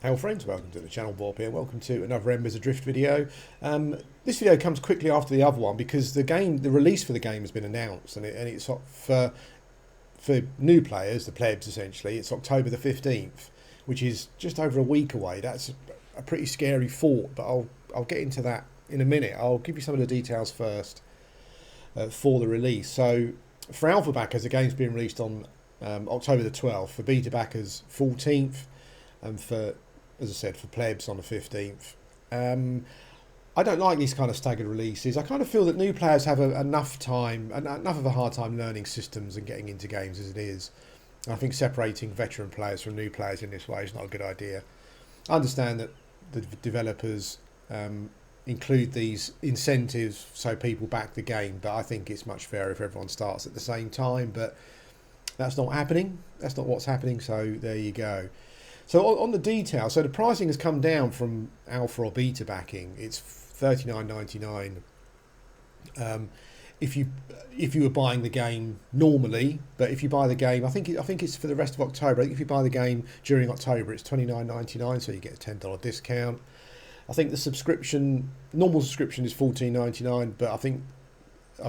Hello friends, welcome to the channel. Bob here. Welcome to another Embers Adrift video. This video comes quickly after the other one because the release for the game has been announced, and it's for new players, the plebs essentially. It's October the 15th, which is just over a week away. That's a pretty scary thought, but I'll get into that in a minute. I'll give you some of the details first for the release. So for alpha backers, the game's being released on October the 12th. For beta backers, 14th, and for, as I said, for plebs on the 15th. I don't like these kind of staggered releases. I kind of feel that new players have enough of a hard time learning systems and getting into games as it is. I think separating veteran players from new players in this way is not a good idea. I understand that the developers include these incentives so people back the game, but I think it's much fairer if everyone starts at the same time. But that's not happening. That's not what's happening. So there you go. So on the details, so the pricing has come down from alpha or beta backing. It's $39.99 if you were buying the game normally. But if you buy the game, I think it's for the rest of October. If you buy the game during October, it's $29.99, so you get a $10 discount. I think the normal subscription is $14.99, but I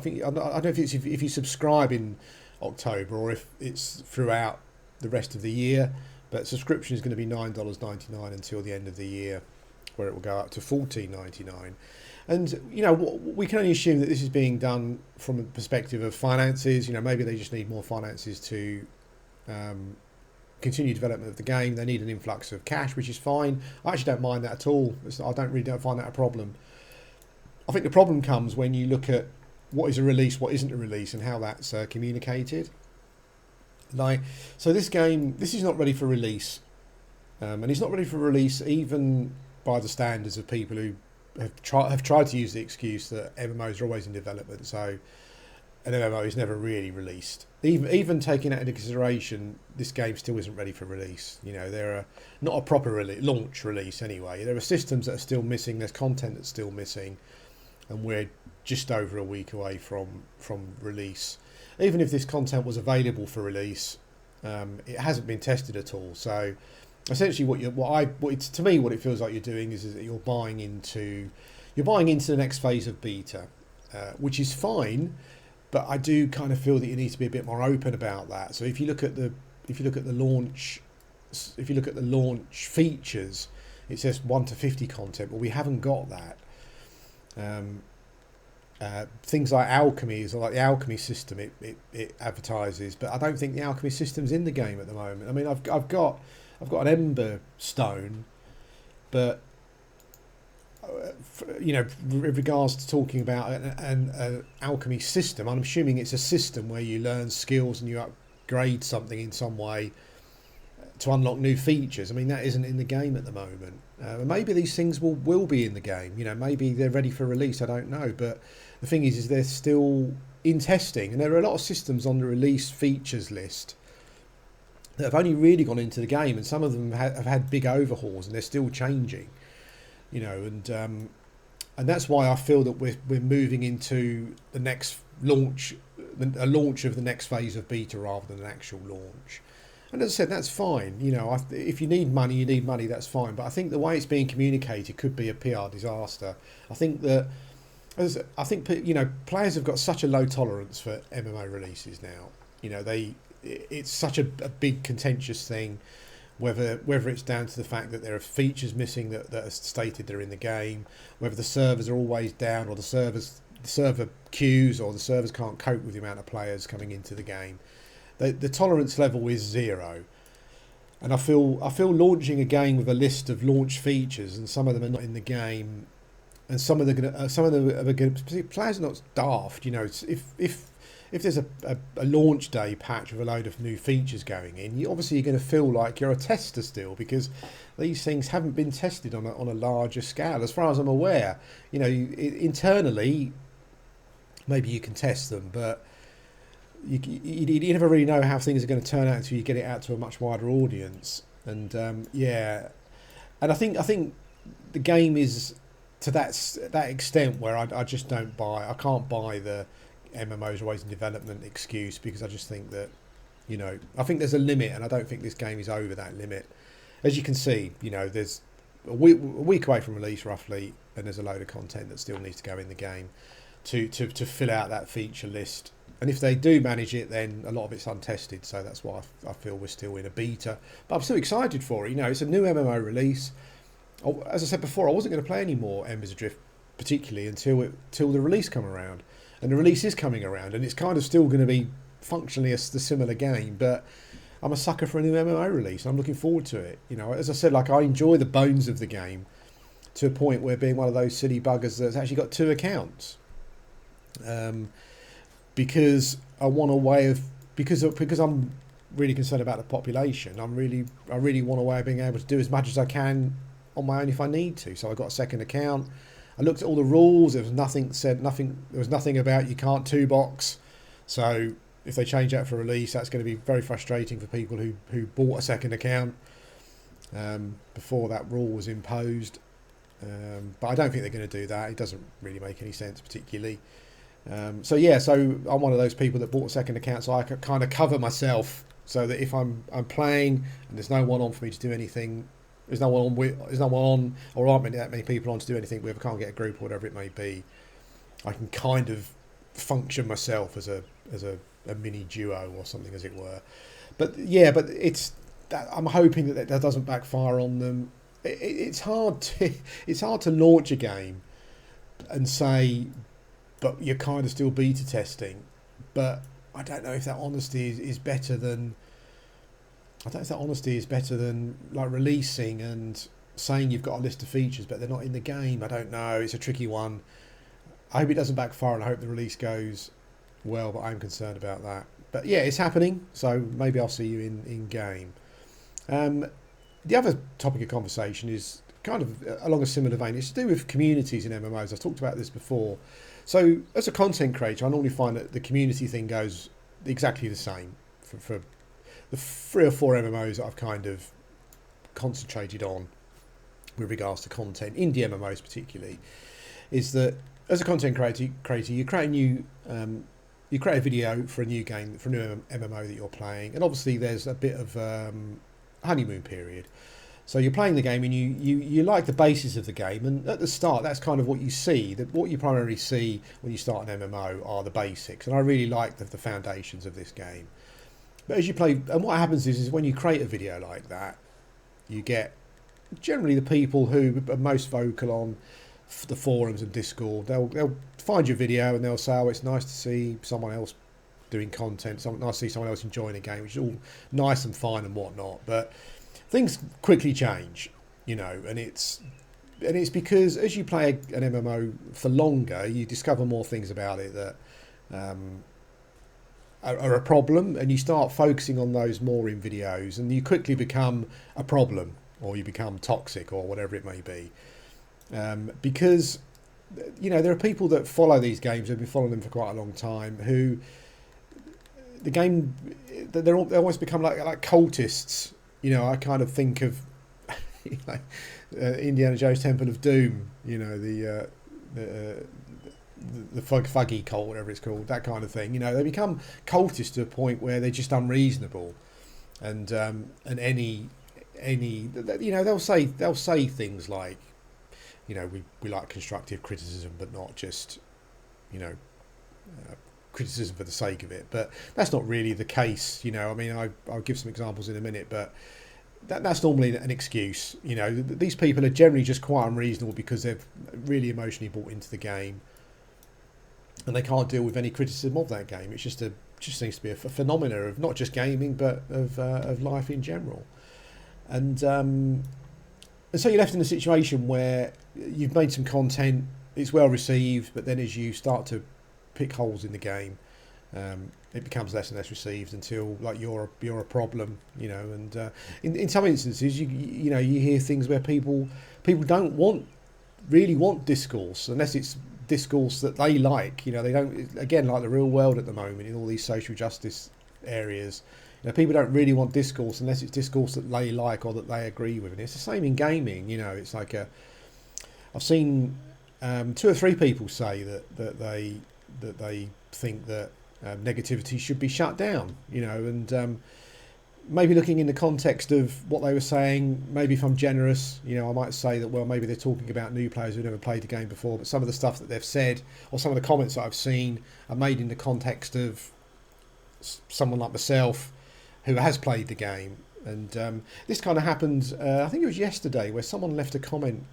don't know if you subscribe in October or if it's throughout the rest of the year. But subscription is going to be $9.99 until the end of the year, where it will go up to $14.99. And, you know, we can only assume that this is being done from a perspective of finances. You know, maybe they just need more finances to continue development of the game. They need an influx of cash, which is fine. I actually don't mind that at all. I don't find that a problem. I think the problem comes when you look at what is a release, what isn't a release, and how that's communicated. So this game, this is not ready for release, and it's not ready for release even by the standards of people who have tried to use the excuse that MMOs are always in development. So an MMO is never really released. Even taking that into consideration, this game still isn't ready for release. You know, there are not a proper launch release anyway. There are systems that are still missing. There's content that's still missing, and we're just over a week away from release. Even if this content was available for release, it hasn't been tested at all. So essentially, what it feels like you're doing is that you're buying into the next phase of beta, which is fine. But I do kind of feel that you need to be a bit more open about that. So if you look at the launch features, it says 1 to 50 content. Well, we haven't got that. Things like alchemy is like the alchemy system it advertises, but I don't think the alchemy system's in the game at the moment. I mean, I've got an ember stone, but you know, with regards to talking about an alchemy system, I'm assuming it's a system where you learn skills and you upgrade something in some way to unlock new features. I mean, that isn't in the game at the moment. Maybe these things will be in the game. You know, maybe they're ready for release. I don't know, but the thing is they're still in testing, and there are a lot of systems on the release features list that have only really gone into the game, and some of them have had big overhauls, and they're still changing. You know, and that's why I feel that we're moving into the next launch, a launch of the next phase of beta rather than an actual launch. And as I said, that's fine. You know, if you need money, you need money. That's fine. But I think the way it's being communicated could be a PR disaster. I think that, you know, players have got such a low tolerance for MMO releases now. You know, it's such a big contentious thing. Whether it's down to the fact that there are features missing that are stated they're in the game, whether the servers are always down, or the server queues, or the servers can't cope with the amount of players coming into the game. The tolerance level is 0, and I feel launching a game with a list of launch features, and some of them are not in the game, and some of them are going to players are not daft. You know, if there's a launch day patch with a load of new features going in, you're going to feel like you're a tester still, because these things haven't been tested on a larger scale, as far as I'm aware. You know, internally, maybe you can test them, but you never really know how things are going to turn out until you get it out to a much wider audience. And and I think the game is to that extent where I just don't buy. I can't buy the MMOs always in development excuse, because I just think that, you know, I think there's a limit, and I don't think this game is over that limit. as you can see, there's a week away from release roughly, and there's a load of content that still needs to go in the game to fill out that feature list. And if they do manage it, then a lot of it's untested, so that's why I feel we're still in a beta. But I'm still excited for it. It's a new MMO release. As I said before, I wasn't going to play any more Embers Adrift, particularly until the release come around. And the release is coming around, and it's kind of still going to be functionally the similar game, but I'm a sucker for a new MMO release. I'm looking forward to it. As I said, I enjoy the bones of the game to a point where being one of those silly buggers that's actually got 2 accounts. Because I want a way of because I'm really concerned about the population. I really want a way of being able to do as much as I can on my own if I need to. So I got a second account. I looked at all the rules. There was nothing about you can't 2-box. So if they change that for release, that's going to be very frustrating for people who bought a second account before that rule was imposed. But I don't think they're going to do that. It doesn't really make any sense particularly. So I'm one of those people that bought a second account, so I could kind of cover myself so that if I'm playing and there's no one on for me to do anything, there's no one on, or aren't that many people on to do anything with, I can't get a group or whatever it may be, I can kind of function myself as a mini duo or something, as it were. But it's that I'm hoping that doesn't backfire on them. It's hard to launch a game and say, but you're kind of still beta testing. But I don't know if that honesty is better than. I don't know if that honesty is better than releasing and saying you've got a list of features, but they're not in the game. I don't know. It's a tricky one. I hope it doesn't backfire, and I hope the release goes well. But I'm concerned about that. But yeah, it's happening. So maybe I'll see you in game. The other topic of conversation is kind of along a similar vein. It's to do with communities in MMOs. I've talked about this before. So as a content creator, I normally find that the community thing goes exactly the same for the 3 or 4 MMOs that I've kind of concentrated on with regards to content, indie MMOs particularly, is that as a content creator, you create a video for a new game, for a new MMO that you're playing, and obviously there's a bit of honeymoon period. So you're playing the game and you like the basis of the game, and at the start that's kind of what you see. What you primarily see when you start an MMO are the basics, and I really like the foundations of this game. But as you play, and what happens is when you create a video like that, you get generally the people who are most vocal on the forums and Discord. They'll find your video and they'll say, "Oh, it's nice to see someone else doing content. Nice to see someone else enjoying a game," which is all nice and fine and whatnot. But things quickly change, and it's because as you play an MMO for longer, you discover more things about it that are a problem, and you start focusing on those more in videos, and you quickly become a problem, or you become toxic, or whatever it may be, because there are people that follow these games, who've been following them for quite a long time, who the game they almost become like cultists. I kind of think of Indiana Jones Temple of Doom, the Fuggy cult, whatever it's called, that kind of thing. They become cultists to a point where they're just unreasonable, and any they'll say things like, we like constructive criticism, but not just criticism for the sake of it. But that's not really the case. I'll give some examples in a minute, but that's normally an excuse. These people are generally just quite unreasonable because they're really emotionally bought into the game, and they can't deal with any criticism of that game. It's just seems to be a phenomena of not just gaming, but of life in general. And so you're left in a situation where you've made some content, it's well received, but then as you start to pick holes in the game, it becomes less and less received until you're a problem, and in some instances you hear things where people don't really want discourse unless it's discourse that they like. They don't, again, like the real world at the moment in all these social justice areas. People don't really want discourse unless it's discourse that they like or that they agree with, and it's the same in gaming. It's like I've seen 2 or 3 people say that they think that negativity should be shut down, and maybe looking in the context of what they were saying, maybe if I'm generous, you know, I might say that, well, maybe they're talking about new players who've never played the game before, but some of the stuff that they've said or some of the comments that I've seen are made in the context of someone like myself who has played the game. And this kind of happened, I think it was yesterday, where someone left a comment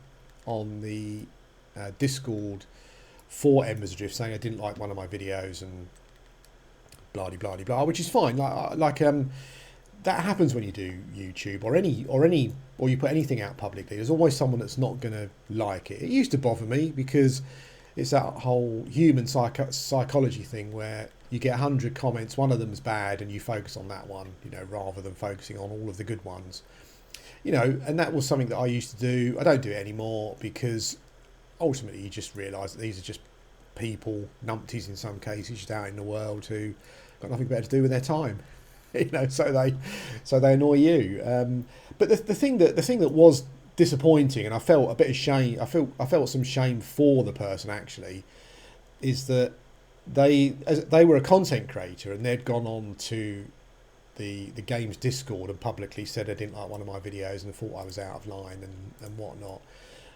on the Discord for Embers Adrift saying I didn't like one of my videos and blah blah blah blah, which is fine. That happens when you do YouTube or you put anything out publicly. There's always someone that's not going to like it. It used to bother me because it's that whole human psychology thing where you get 100 comments, one of them's bad, and you focus on that one, you know, rather than focusing on all of the good ones. You know, and that was something that I used to do. I don't do it anymore because ultimately you just realise that these are just people, numpties in some cases, just out in the world who got nothing better to do with their time. You know, so they annoy you. But the thing that was disappointing, and I felt a bit of shame. I felt some shame for the person actually, is that they were a content creator and they'd gone on to the game's Discord and publicly said they didn't like one of my videos and thought I was out of line and whatnot.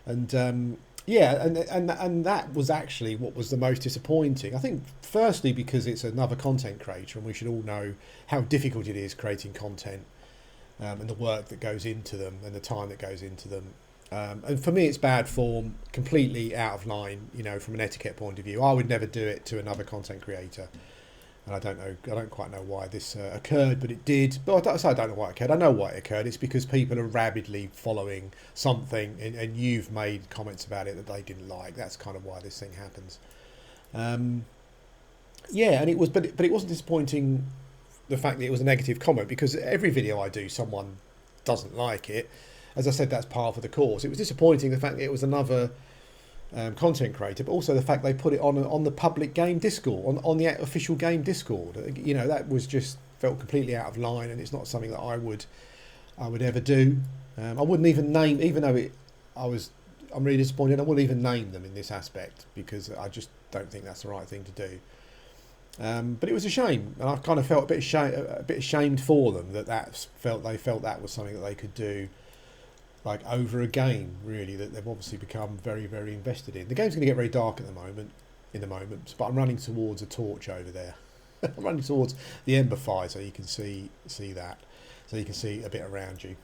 And yeah, and that was actually what was the most disappointing. I think firstly because it's another content creator and we should all know how difficult it is creating content, and the work that goes into them and the time that goes into them. And for me, it's bad form, completely out of line, you know, from an etiquette point of view. I would never do it to another content creator. And I don't quite know why this occurred, but it did. But I don't know why it occurred. I know why it occurred. It's because people are rabidly following something, and you've made comments about it that they didn't like. That's kind of why this thing happens. Yeah, and it was, but it wasn't disappointing the fact that it was a negative comment, because every video I do, someone doesn't like it. As I said, that's par for the course. It was disappointing the fact that it was another content creator, but also the fact they put it on the public game Discord, on the official game Discord. You know, that was just felt completely out of line, and it's not something that I would ever do. I wouldn't even name, even though I'm really disappointed. I wouldn't even name them in this aspect because I just don't think that's the right thing to do. But it was a shame, and I kind of felt a bit ashamed for them that they felt that was something that they could do, like over a game, really, that they've obviously become very, very invested in. The game's going to get very dark at the moment, but I'm running towards a torch over there. I'm running towards the Ember fire, so you can see that, so you can see a bit around you.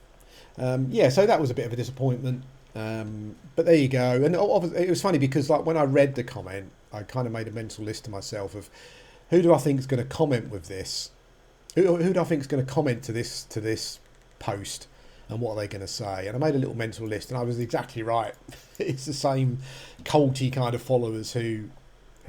Yeah, so that was a bit of a disappointment, but there you go. And it was funny because, like, when I read the comment, I kind of made a mental list to myself of who do I think is going to comment with this, who do I think is going to comment to this post. And what are they going to say? And I made a little mental list, and I was exactly right. It's the same culty kind of followers who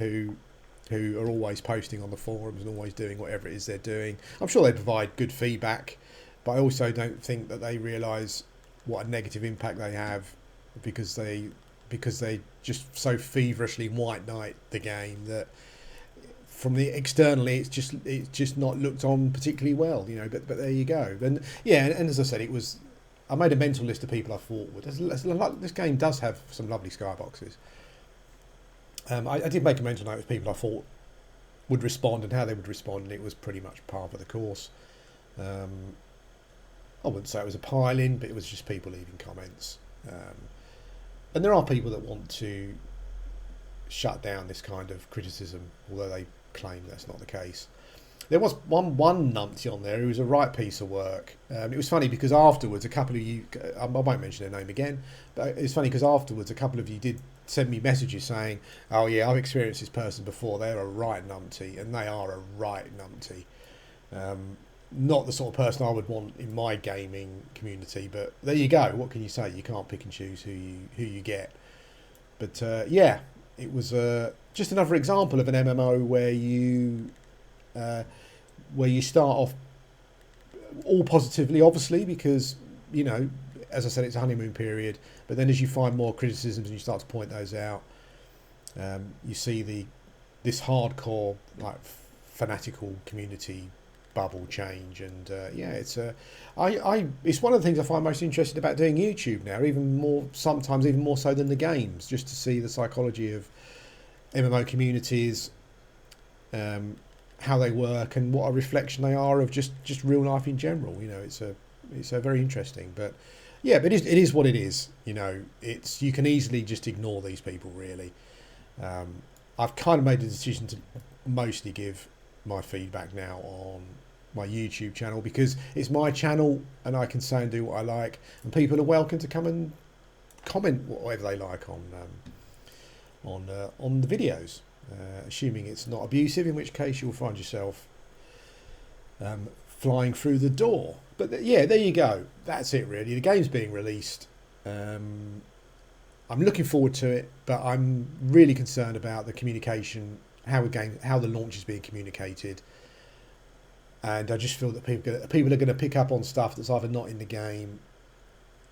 are always posting on the forums and always doing whatever it is they're doing. I'm sure they provide good feedback, but I also don't think that they realise what a negative impact they have because they just so feverishly white knight the game that from the externally it's just not looked on particularly well, you know. But there you go. And yeah, and as I said, I made a mental list of people I fought with. This game does have some lovely skyboxes. I did make a mental note of people I thought would respond and how they would respond, and it was pretty much par for the course. I wouldn't say it was a pile-in, but it was just people leaving comments. And there are people that want to shut down this kind of criticism, although they claim that's not the case. There was one numpty on there who was a right piece of work. It was funny because afterwards, a couple of you, I won't mention their name again, but it's funny because afterwards a couple of you did send me messages saying, oh yeah, I've experienced this person before, they're a right numpty, and they are a right numpty. Not the sort of person I would want in my gaming community, but there you go. What can you say? You can't pick and choose who you get. But yeah, it was just another example of an MMO where you start off all positively, obviously, because, you know, as I said, it's a honeymoon period. But then as you find more criticisms and you start to point those out, you see this hardcore, like, fanatical community bubble change. And yeah, it's one of the things I find most interesting about doing YouTube now, sometimes even more so than the games, just to see the psychology of MMO communities, how they work and what a reflection they are of just real life in general. You know, it's a very interesting, but yeah, but it is what it is. You know, it's, you can easily just ignore these people really. I've kind of made the decision to mostly give my feedback now on my YouTube channel, because it's my channel and I can say and do what I like, and people are welcome to come and comment whatever they like on the videos, assuming it's not abusive, in which case you'll find yourself flying through the door. But yeah, there you go. That's it really. The game's being released. I'm looking forward to it, but I'm really concerned about the communication, how the launch is being communicated. And I just feel that people are going to pick up on stuff that's either not in the game,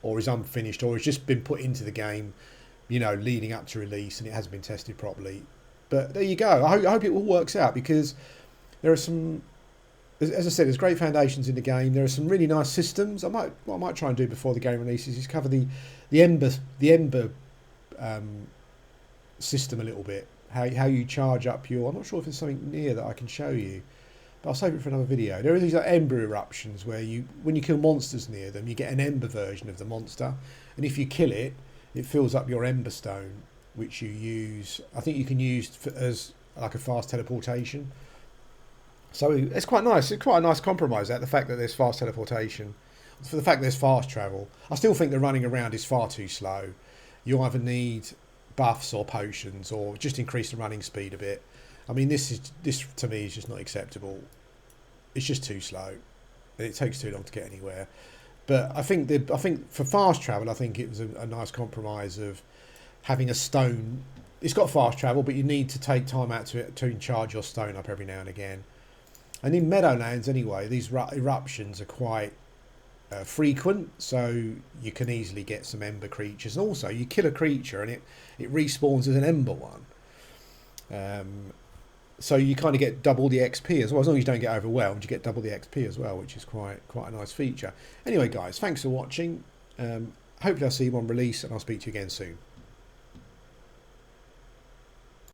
or is unfinished, or has just been put into the game, you know, leading up to release, and it hasn't been tested properly. But there you go. I hope it all works out, because there are some, as I said, there's great foundations in the game. There are some really nice systems. What I might try and do before the game releases is cover the Ember system a little bit. How you charge up your. I'm not sure if there's something near that I can show you, but I'll save it for another video. There are these like ember eruptions where when you kill monsters near them, you get an ember version of the monster, and if you kill it, it fills up your ember stone, which you use. I think you can use as like a fast teleportation. So it's quite nice. It's quite a nice compromise. The fact that there's fast teleportation, for the fact that there's fast travel. I still think the running around is far too slow. You either need buffs or potions, or just increase the running speed a bit. I mean, this to me is just not acceptable. It's just too slow. It takes too long to get anywhere. But I think for fast travel, I think it was a nice compromise of having a stone. It's got fast travel, but you need to take time out to charge your stone up every now and again. And in Meadowlands, anyway, these eruptions are quite frequent, so you can easily get some ember creatures. And also, you kill a creature and it respawns as an ember one. So you kind of get double the XP as well. As long as you don't get overwhelmed, you get double the XP as well, which is quite a nice feature. Anyway, guys, thanks for watching. Hopefully I'll see you on release, and I'll speak to you again soon.